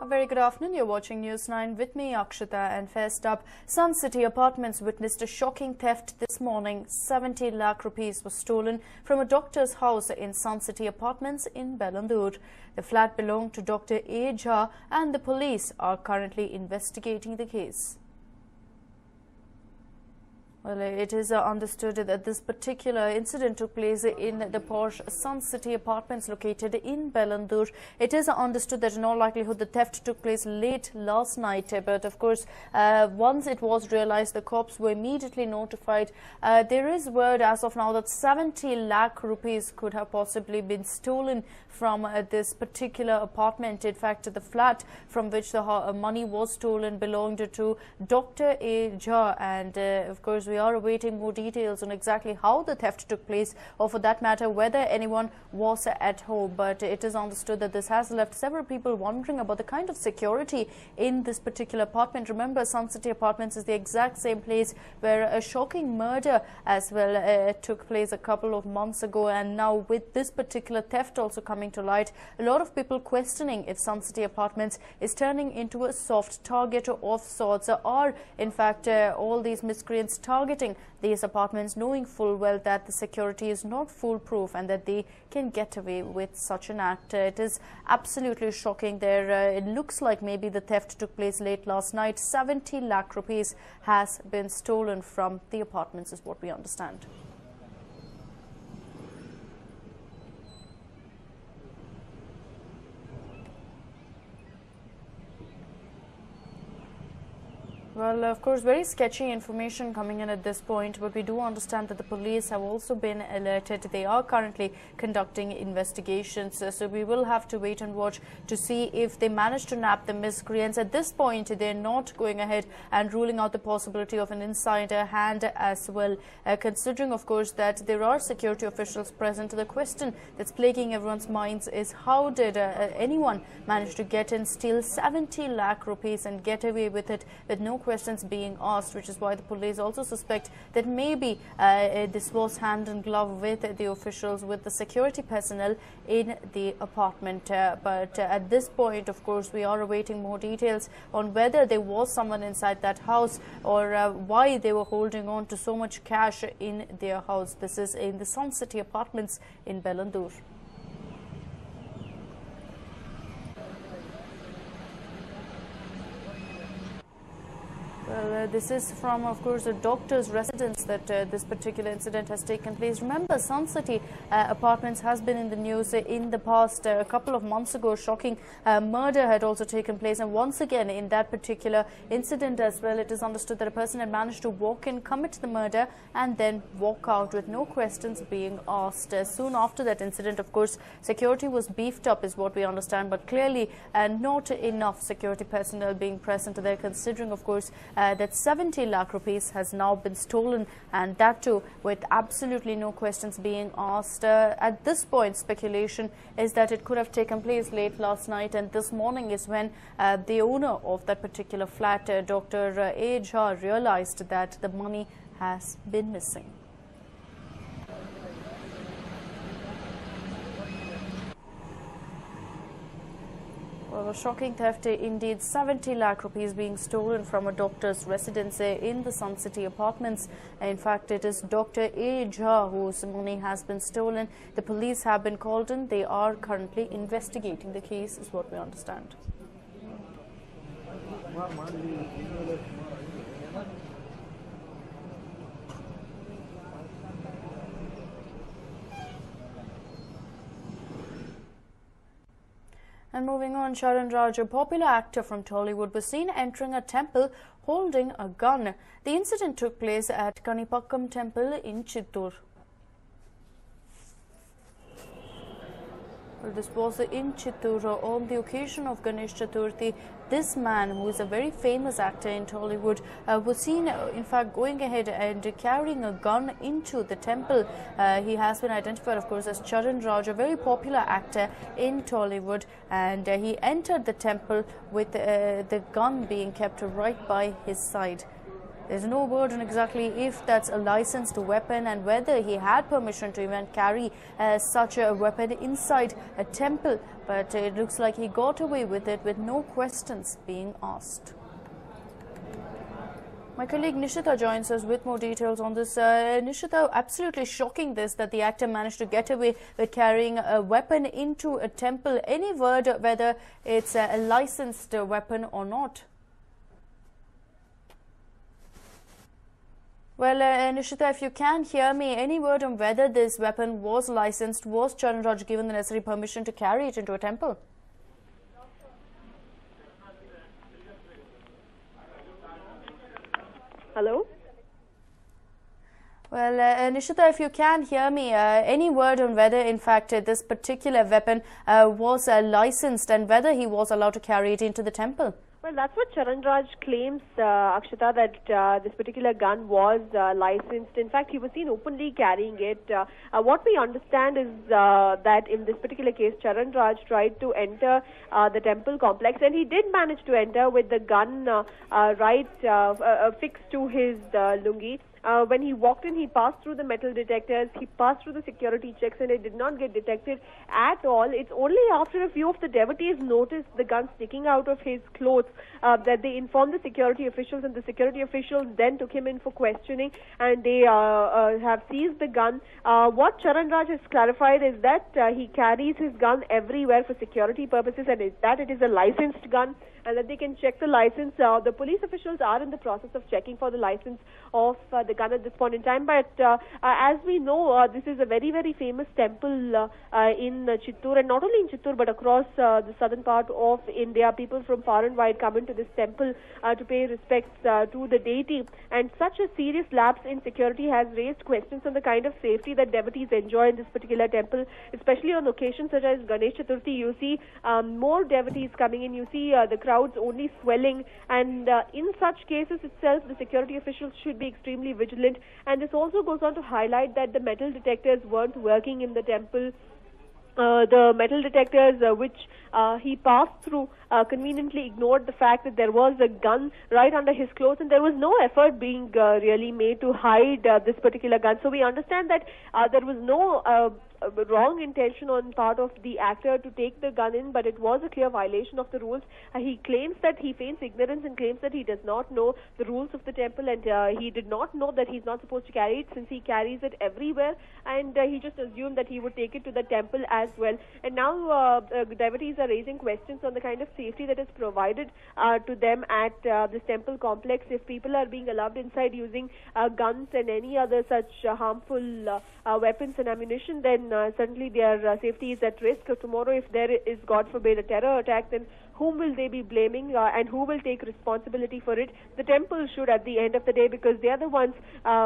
A very good afternoon. You're watching News 9 with me, Akshita, and first up, Sun City Apartments witnessed a shocking theft this morning. 70 lakh rupees was stolen from a doctor's house in Sun City Apartments in Bellandur. The flat belonged to Dr. A. Jha, and the police are currently investigating the case. Well, it is understood that this particular incident took place in the posh Sun City Apartments located in Bellandur. It is understood that in all likelihood the theft took place late last night, but of course once it was realized, the cops were immediately notified. There is word as of now that 70 lakh rupees could have possibly been stolen from this particular apartment. In fact, the flat from which the money was stolen belonged to Dr. A. Jha, and of course we are awaiting more details on exactly how the theft took place, or for that matter whether anyone was at home. But it is understood that this has left several people wondering about the kind of security in this particular apartment. Remember, Sun City Apartments is the exact same place where a shocking murder as well took place a couple of months ago, and now with this particular theft also coming to light, a lot of people questioning if Sun City Apartments is turning into a soft target of sorts. Are in fact all these miscreants targeting these apartments, knowing full well that the security is not foolproof and that they can get away with such an act? It is absolutely shocking there. It looks like maybe the theft took place late last night. 70 lakh rupees has been stolen from the apartments is what we understand. Well, of course, very sketchy information coming in at this point, but we do understand that the police have also been alerted. They are currently conducting investigations, so we will have to wait and watch to see if they manage to nab the miscreants. At this point, they're not going ahead and ruling out the possibility of an insider hand as well, considering, of course, that there are security officials present. The question that's plaguing everyone's minds is how did anyone manage to get in, steal 70 lakh rupees and get away with it with no questions being asked, which is why the police also suspect that maybe this was hand in glove with the officials, with the security personnel in the apartment. But at this point, of course, we are awaiting more details on whether there was someone inside that house or why they were holding on to so much cash in their house. This is in the Sun City Apartments in Bellandur. Well, this is from, of course, a doctor's residence that this particular incident has taken place. Remember, Sun City Apartments has been in the news in the past. A couple of months ago, shocking murder had also taken place. And once again, in that particular incident as well, it is understood that a person had managed to walk in, commit the murder, and then walk out with no questions being asked. Soon after that incident, of course, security was beefed up is what we understand, but clearly not enough security personnel being present there, considering, of course, that 70 lakh rupees has now been stolen, and that too with absolutely no questions being asked. At this point, speculation is that it could have taken place late last night, and this morning is when the owner of that particular flat, Dr. A. Jha, realized that the money has been missing. Well, a shocking theft indeed. 70 lakh rupees being stolen from a doctor's residence in the Sun City Apartments. In fact, it is Dr. A. Jha whose money has been stolen. The police have been called in. They are currently investigating the case is what we understand. And moving on, Charan Raj, a popular actor from Tollywood, was seen entering a temple holding a gun. The incident took place at Kanipakkam Temple in Chittoor. Well, this was in Chittoor on the occasion of Ganesh Chaturthi. This man, who is a very famous actor in Tollywood, was seen, in fact, going ahead and carrying a gun into the temple. He has been identified, of course, as Charan Raj, a very popular actor in Tollywood, and he entered the temple with the gun being kept right by his side. There's no word on exactly if that's a licensed weapon and whether he had permission to even carry such a weapon inside a temple. But it looks like he got away with it with no questions being asked. My colleague Nishita joins us with more details on this. Nishita, absolutely shocking this that the actor managed to get away with carrying a weapon into a temple. Any word whether it's a licensed weapon or not? Well, Nishita, if you can hear me, any word on whether this weapon was licensed? Was Charan Raj given the necessary permission to carry it into a temple? Hello? Well, Nishita, if you can hear me, any word on whether, in fact, this particular weapon was licensed and whether he was allowed to carry it into the temple? Well, that's what Charan Raj claims, Akshita, that this particular gun was licensed. In fact, he was seen openly carrying it. What we understand is that in this particular case, Charan Raj tried to enter the temple complex, and he did manage to enter with the gun fixed to his lungi. When he walked in, he passed through the metal detectors, he passed through the security checks, and it did not get detected at all. It's only after a few of the devotees noticed the gun sticking out of his clothes that they informed the security officials, and the security officials then took him in for questioning, and they have seized the gun. What Charan Raj has clarified is that he carries his gun everywhere for security purposes, and that it is a licensed gun, and that they can check the license. The police officials are in the process of checking for the license of the gun at this point in time. But as we know, this is a very, very famous temple in Chittoor, and not only in Chittoor but across the southern part of India. People from far and wide come into this temple to pay respects to the deity. And such a serious lapse in security has raised questions on the kind of safety that devotees enjoy in this particular temple, especially on occasions such as Ganesh Chaturthi. You see more devotees coming in. You see the crowds only swelling, and in such cases itself, the security officials should be extremely vigilant. And this also goes on to highlight that the metal detectors weren't working in the temple. The metal detectors which he passed through conveniently ignored the fact that there was a gun right under his clothes, and there was no effort being really made to hide this particular gun. So we understand that there was no wrong intention on part of the actor to take the gun in, but it was a clear violation of the rules. He claims that he feigns ignorance and claims that he does not know the rules of the temple, and he did not know that he's not supposed to carry it since he carries it everywhere, and he just assumed that he would take it to the temple as well. And now devotees are raising questions on the kind of safety that is provided to them at this temple complex. If people are being allowed inside using guns and any other such harmful weapons and ammunition, then certainly their safety is at risk. Tomorrow, if there is, God forbid, a terror attack, then whom will they be blaming and who will take responsibility for it? The temple should at the end of the day, because they are the ones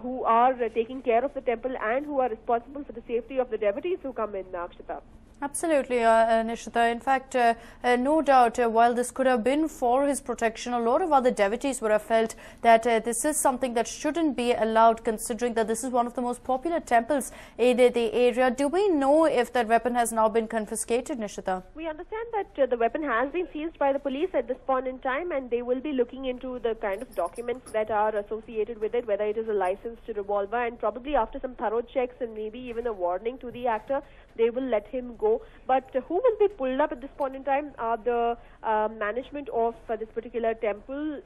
who are taking care of the temple and who are responsible for the safety of the devotees who come in, Akshita. Absolutely, Nishita. In fact, no doubt, while this could have been for his protection, a lot of other devotees would have felt that this is something that shouldn't be allowed, considering that this is one of the most popular temples in the area. Do we know if that weapon has now been confiscated, Nishita? We understand that the weapon has been seized by the police at this point in time, and they will be looking into the kind of documents that are associated with it, whether it is a licensed revolver, and probably after some thorough checks and maybe even a warning to the actor, they will let him go. But who will be pulled up at this point in time are the management of this particular temple,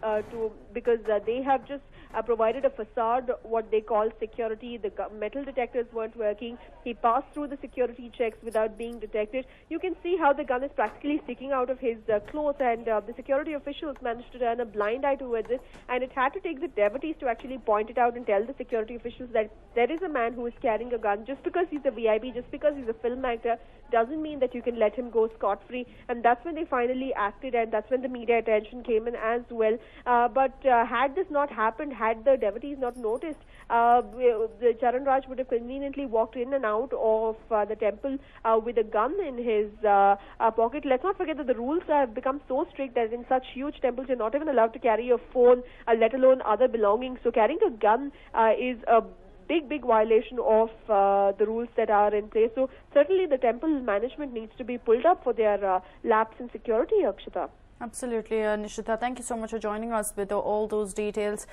because they have just provided a facade, what they call security. The metal detectors weren't working. He passed through the security checks without being detected. You can see how the gun is practically sticking out of his clothes, and the security officials managed to turn a blind eye towards it, and it had to take the devotees to actually point it out and tell the security officials that there is a man who is carrying a gun. Just because he's a VIP, just because he's a film actor, doesn't mean that you can let him go scot-free. And that's when they finally acted, and that's when the media attention came in as well. But had this not happened, had the devotees not noticed, the Charan Raj would have conveniently walked in and out of the temple with a gun in his pocket. Let's not forget that the rules have become so strict that in such huge temples you're not even allowed to carry a phone, let alone other belongings. So carrying a gun is a big violation of the rules that are in place. So certainly the temple management needs to be pulled up for their lapse in security, Akshita. Absolutely, Nishita. Thank you so much for joining us with all those details.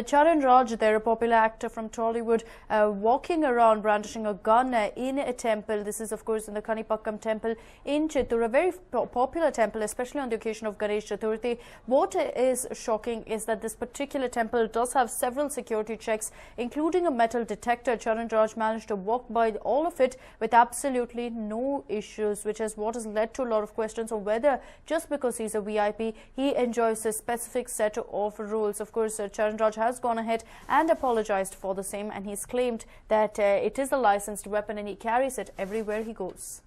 Charan Raj, there, a popular actor from Tollywood, walking around brandishing a gun in a temple. This is, of course, in the Kanipakkam temple in Chittoor, a very popular temple, especially on the occasion of Ganesh Chaturthi. What is shocking is that this particular temple does have several security checks, including a metal detector. Charan Raj managed to walk by all of it with absolutely no issues, which is what has led to a lot of questions on whether just because he's a VIP, he enjoys a specific set of rules. Of course, Charan Raj has gone ahead and apologized for the same, and he's claimed that it is a licensed weapon and he carries it everywhere he goes.